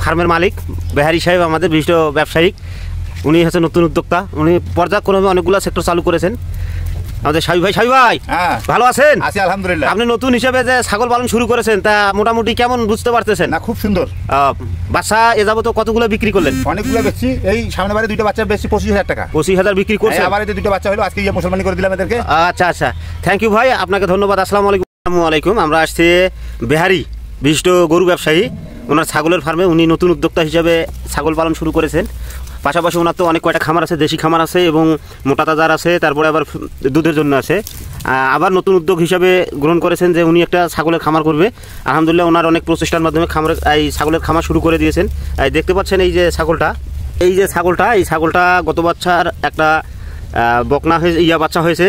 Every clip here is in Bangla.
ফার্মের মালিক বেহারি সাহেব আমাদের বিশিষ্ট ব্যবসায়িক, উনি হচ্ছে নতুন উদ্যোক্তা। উনি পর্যায়ক্রমে অনেকগুলো সেক্টর চালু করেছেন। আমাদের শাবি ভাই ভালো আছেন? আছি আলহামদুলিল্লাহ। আপনি নতুন হিসেবে যে ছাগল পালন শুরু করেছেন তা মোটামুটি কেমন বুঝতে পারতেছেন? না, খুব সুন্দর। বাচ্চা এ যাবত কতগুলো বিক্রি করলেন? অনেকগুলো বেশি। এই সামনে বারে দুইটা বাচ্চা বেশি 25,000 টাকা। 25,000 বিক্রি করছে। আবার এই দুটো বাচ্চা হলো, আজকে মুসলমানি করে দিলাম এদেরকে। আচ্ছা আচ্ছা, থ্যাংক ইউ ভাই, আপনাকে ধন্যবাদ। আসসালামু আলাইকুম। আমরা আসছি বেহারি বিশিষ্ট গরু ব্যবসায়ী, ওনার ছাগলের ফার্মে। উনি নতুন উদ্যোক্তা হিসাবে ছাগল পালন শুরু করেছেন। পাশাপাশি ওনার তো অনেক কয়টা খামার আছে, দেশি খামার আছে এবং মোটা তাজার আছে, তারপরে আবার দুধের জন্য আছে। আবার নতুন উদ্যোগ হিসাবে গ্রহণ করেছেন যে উনি একটা ছাগলের খামার করবে। আলহামদুলিল্লাহ ওনার অনেক প্রচেষ্টার মাধ্যমে এই ছাগলের খামার শুরু করে দিয়েছেন। দেখতে পাচ্ছেন এই যে ছাগলটা গত বছর একটা বকনা বাচ্চা হয়েছে,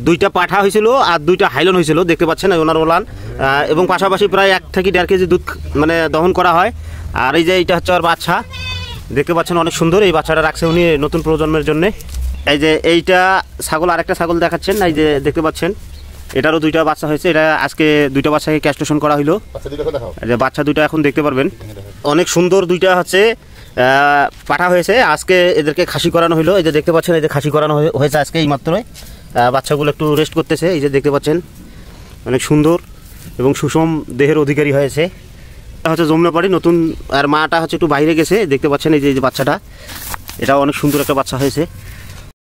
দুইটা পাঠা হয়েছিল আর দুইটা হাইলন হয়েছিল, দেখতে পাচ্ছেন ওনার ওলান। এবং পাশাপাশি প্রায় 1 থেকে 1.5 কেজি দুধ মানে দহন করা হয়। আর এই যে এইটা হচ্ছে ওর বাচ্চা, দেখতে পাচ্ছেন অনেক সুন্দর। এই বাচ্চাটা রাখছে উনি নতুন প্রজন্মের জন্য। এই যে এইটা ছাগল, আরেকটা ছাগল দেখাচ্ছেন, এই যে দেখতে পাচ্ছেন এটারও দুইটা বাচ্চা হয়েছে। এটা আজকে দুইটা বাচ্চাকে ক্যাস্ট্রেশন করা হইলো। এই যে বাচ্চা দুইটা এখন দেখতে পারবেন, অনেক সুন্দর। দুইটা হচ্ছে পাঠা হয়েছে, আজকে এদেরকে খাসি করানো হইলো। এই যে দেখতে পাচ্ছেন, এই যে খাসি করানো হয়েছে আজকে এই মাত্রই। বাচ্চাগুলো একটু রেস্ট করতেছে। এই যে দেখতে পাচ্ছেন অনেক সুন্দর এবং সুষম দেহের অধিকারী হয়েছে। এটা হচ্ছে যমুনাপাড়ি নতুন, আর মাটা হচ্ছে একটু বাইরে গেছে, দেখতে পাচ্ছেন এই যে বাচ্চাটা, এটা অনেক সুন্দর একটা বাচ্চা হয়েছে।